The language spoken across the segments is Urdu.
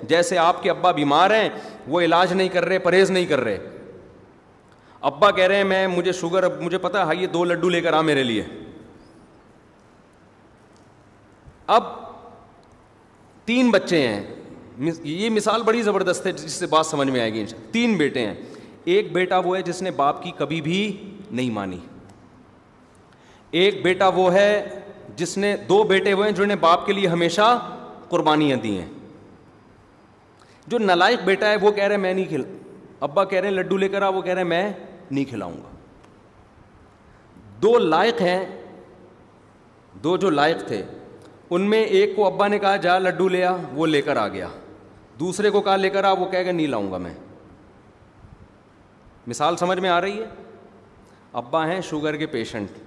جیسے آپ کے ابا بیمار ہیں, وہ علاج نہیں کر رہے, پرہیز نہیں کر رہے. ابا کہہ رہے ہیں مجھے شوگر, مجھے پتا ہے, یہ 2 لڈو لے کر آ میرے لیے. اب 3 بچے ہیں, یہ مثال بڑی زبردست ہے جس سے بات سمجھ میں آئے گی. 3 بیٹے ہیں. ایک بیٹا وہ ہے جس نے باپ کی کبھی بھی نہیں مانی. ایک بیٹا وہ ہے جس نے 2 بیٹے وہ ہیں جنہوں نے باپ کے لیے ہمیشہ قربانیاں دی ہیں. جو نالائق بیٹا ہے وہ کہہ رہے میں نہیں ابا کہہ رہے ہیں لڈو لے کر آ, وہ کہہ رہے ہیں میں نہیں کھلاؤں گا. 2 لائق ہیں, 2 جو لائق تھے ان میں ایک کو ابا نے کہا جا لڈو لے آ, وہ لے کر آ گیا. دوسرے کو کہا لے کر آ, وہ کہے گا نہیں لاؤں گا میں. مثال سمجھ میں آ رہی ہے؟ ابا ہیں شوگر کے پیشنٹ,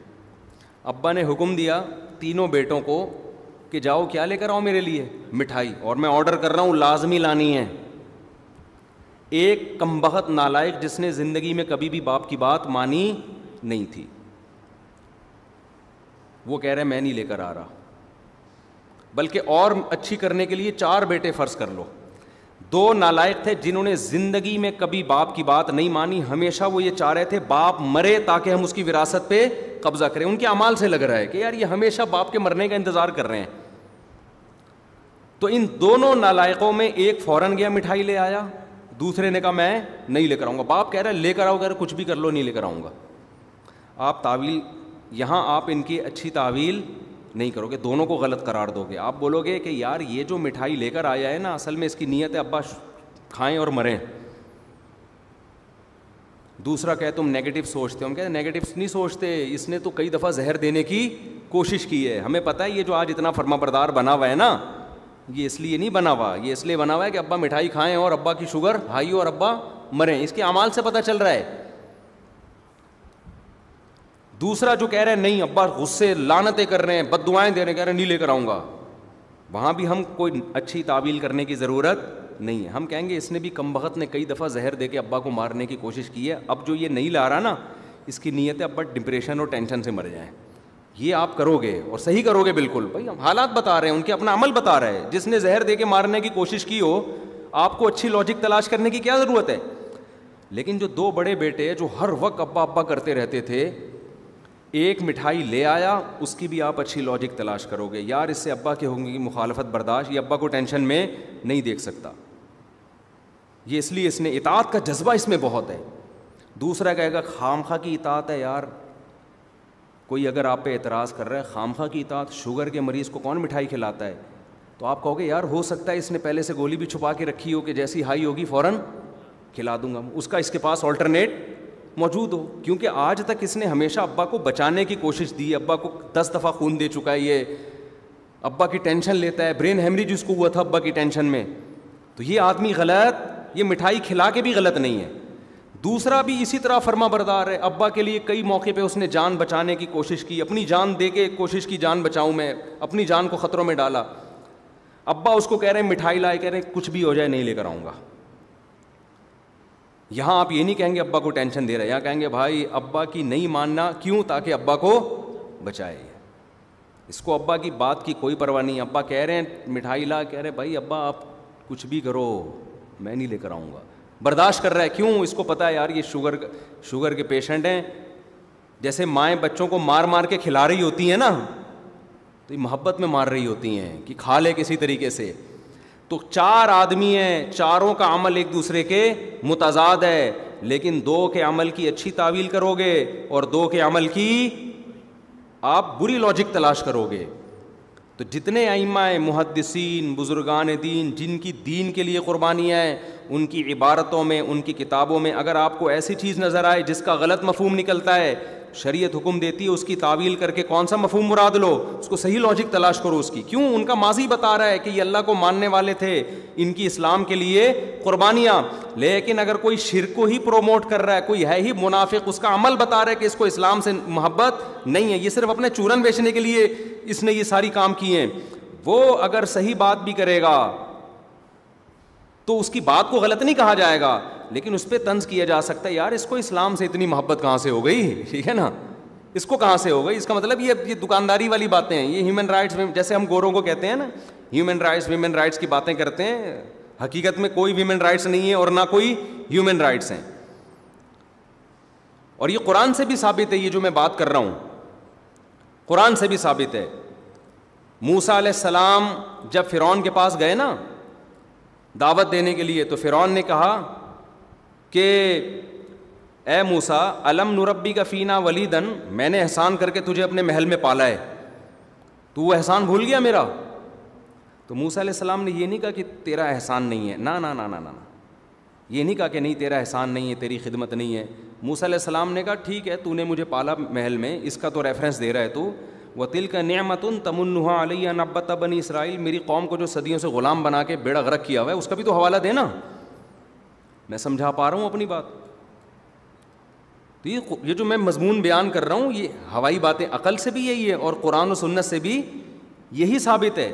ابا نے حکم دیا تینوں بیٹوں کو کہ جاؤ کیا لے کر آؤ میرے لیے, مٹھائی, اور میں آرڈر کر رہا ہوں لازمی لانی ہے. ایک کمبخت نالائق جس نے زندگی میں کبھی بھی باپ کی بات مانی نہیں تھی, وہ کہہ رہے میں نہیں لے کر آ رہا. بلکہ اور اچھی کرنے کے لیے 4 بیٹے فرض کر لو. 2 نالائق تھے جنہوں نے زندگی میں کبھی باپ کی بات نہیں مانی, ہمیشہ وہ یہ چاہ رہے تھے باپ مرے تاکہ ہم اس کی وراثت پہ قبضہ کریں. ان کے اعمال سے لگ رہا ہے کہ یار یہ ہمیشہ باپ کے مرنے کا انتظار کر رہے ہیں. تو ان دونوں نالائقوں میں ایک فوراً گیا مٹھائی لے آیا, دوسرے نے کہا میں نہیں لے کر آؤں گا. باپ کہہ رہا ہے لے کر آؤ, کر کچھ بھی کر لو نہیں لے کر آؤں گا. آپ تعویل یہاں آپ ان کی اچھی تعویل نہیں کرو گے, دونوں کو غلط قرار دو گے. آپ بولو گے کہ یار یہ جو مٹھائی لے کر آیا ہے نا اصل میں اس کی نیت ہے ابا کھائیں اور مریں. دوسرا کہ تم نیگیٹو سوچتے ہو. ہم کہتے ہیں نیگیٹو نہیں سوچتے, اس نے تو کئی دفعہ زہر دینے کی کوشش کی ہے. ہمیں پتہ ہے یہ جو آج اتنا فرما بردار بنا ہوا ہے نا, یہ اس لیے نہیں بنا ہوا, یہ اس لیے بنا ہوا ہے کہ ابا مٹھائی کھائیں اور ابا کی شوگر ہائی ہو اور ابا مریں. اس کے اعمال سے پتہ چل رہا ہے. دوسرا جو کہہ رہے ہیں نہیں ابا غصے لعنتیں کر رہے ہیں, بد دعائیں دے رہے ہیں, کہہ رہے ہیں نہیں لے کر آؤں گا, وہاں بھی ہم کوئی اچھی تعویل کرنے کی ضرورت نہیں ہے. ہم کہیں گے اس نے بھی کمبخت نے کئی دفعہ زہر دے کے ابا کو مارنے کی کوشش کی ہے. اب جو یہ نہیں لا رہا نا, اس کی نیت ہے ابا ڈپریشن اور ٹینشن سے مر جائیں. یہ آپ کرو گے اور صحیح کرو گے بالکل. بھائی ہم حالات بتا رہے ہیں, ان کے اپنا عمل بتا رہے ہیں. جس نے زہر دے کے مارنے کی کوشش کی ہو, آپ کو اچھی لاجک تلاش کرنے کی کیا ضرورت ہے. لیکن جو 2 بڑے بیٹے جو ہر وقت ابا ابا کرتے رہتے تھے, ایک مٹھائی لے آیا, اس کی بھی آپ اچھی لاجک تلاش کرو گے. یار اس سے ابا کے ہوگی مخالفت برداشت, یہ ابا کو ٹینشن میں نہیں دیکھ سکتا, یہ اس لیے اس نے اطاعت کا جذبہ اس میں بہت ہے. دوسرا کہے گا خامخواہ کی اطاعت ہے. یار کوئی اگر آپ پہ اعتراض کر رہا ہے خامخواہ کی اطاعت, شوگر کے مریض کو کون مٹھائی کھلاتا ہے, تو آپ کہو گے یار ہو سکتا ہے اس نے پہلے سے گولی بھی چھپا کے رکھی ہو کہ جیسی ہائی ہوگی فوراً کھلا دوں گا, اس کا اس کے پاس آلٹرنیٹ موجود ہو. کیونکہ آج تک اس نے ہمیشہ ابا کو بچانے کی کوشش دی, ابا کو 10 دفعہ خون دے چکا ہے, یہ ابا کی ٹینشن لیتا ہے, برین ہیمریج اس کو ہوا تھا ابا کی ٹینشن میں. تو یہ آدمی غلط, یہ مٹھائی کھلا کے بھی غلط نہیں ہے. دوسرا بھی اسی طرح فرما بردار ہے, ابا کے لیے کئی موقع پہ اس نے جان بچانے کی کوشش کی, اپنی جان دے کے کوشش کی جان بچاؤں میں, اپنی جان کو خطروں میں ڈالا. ابا اس کو کہہ رہے ہیں مٹھائی لائے, کہہ رہے ہیں کچھ بھی ہو جائے نہیں لے کر آؤں گا. یہاں آپ یہ نہیں کہیں گے ابا کو ٹینشن دے رہا ہے, یہاں کہیں گے بھائی ابا کی نہیں ماننا کیوں, تاکہ ابا کو بچائے. اس کو ابا کی بات کی کوئی پرواہ نہیں. ابا کہہ رہے ہیں مٹھائی لا, کہہ رہے بھائی ابا آپ کچھ بھی کرو میں نہیں لے کر آؤں گا. برداشت کر رہا ہے, کیوں, اس کو پتہ ہے یار یہ شوگر کے پیشنٹ ہیں. جیسے مائیں بچوں کو مار مار کے کھلا رہی ہوتی ہیں نا, تو یہ محبت میں مار رہی ہوتی ہیں کہ کھا لے کسی طریقے سے. تو 4 آدمی ہیں, چاروں کا عمل ایک دوسرے کے متضاد ہے, لیکن 2 کے عمل کی اچھی تعویل کرو گے اور 2 کے عمل کی آپ بری لاجک تلاش کرو گے. تو جتنے ائمہ محدثین بزرگان دین جن کی دین کے لیے قربانیاں ہیں, ان کی عبارتوں میں, ان کی کتابوں میں اگر آپ کو ایسی چیز نظر آئے جس کا غلط مفہوم نکلتا ہے, شریعت حکم دیتی ہے اس کی تعویل کر کے کون سا مفہوم مراد لو, اس کو صحیح لاجک تلاش کرو اس کی. کیوں, ان کا ماضی بتا رہا ہے کہ یہ اللہ کو ماننے والے تھے, ان کی اسلام کے لیے قربانیاں. لیکن اگر کوئی شرک کو ہی پروموٹ کر رہا ہے, کوئی ہے ہی منافق, اس کا عمل بتا رہا ہے کہ اس کو اسلام سے محبت نہیں ہے, یہ صرف اپنے چورن بیچنے کے لیے اس نے یہ ساری کام کیے ہیں, وہ اگر صحیح بات بھی کرے گا تو اس کی بات کو غلط نہیں کہا جائے گا, لیکن اس پہ طنز کیا جا سکتا ہے یار اس کو اسلام سے اتنی محبت کہاں سے ہو گئی, ٹھیک ہے نا. اس کو کہاں سے ہوگا؟ اس کا مطلب یہ دکانداری والی باتیں ہیں، یہ ہیومن رائٹس، جیسے ہم گوروں کو کہتے ہیں نا ہیومن رائٹس ویمن رائٹس کی باتیں کرتے ہیں، حقیقت میں کوئی ویمن رائٹس نہیں ہے اور نہ کوئی ہیومن رائٹس ہیں. اور یہ قرآن سے بھی ثابت ہے، یہ جو میں بات کر رہا ہوں قرآن سے بھی ثابت ہے. موسیٰ علیہ السلام جب فرعون کے پاس گئے نا دعوت دینے کے لیے، تو فرعون نے کہا کہ اے موسیٰ الم نربی کا فینا ولیدن، میں نے احسان کر کے تجھے اپنے محل میں پالا ہے، تو وہ احسان بھول گیا میرا؟ تو موسیٰ علیہ السلام نے یہ نہیں کہا کہ تیرا احسان نہیں ہے، نا نا نا نا نا، یہ نہیں کہا کہ نہیں تیرا احسان نہیں ہے، تیری خدمت نہیں ہے. موسیٰ علیہ السلام نے کہا ٹھیک ہے، تو نے مجھے پالا محل میں، اس کا تو ریفرنس دے رہا ہے تو وَتِلْكَ نِعْمَةٌ تَمُنُّهَا عَلَيَّ أَنْ عَبَّدْتَ بَنِي اسرائیل، میری قوم کو جو صدیوں سے غلام بنا کے بیڑا غرق کیا ہوا ہے اس کا بھی تو حوالہ دینا. میں سمجھا پا رہا ہوں اپنی بات؟ تو یہ جو میں مضمون بیان کر رہا ہوں یہ ہوائی باتیں، عقل سے بھی یہی ہے اور قرآن و سنت سے بھی یہی ثابت ہے.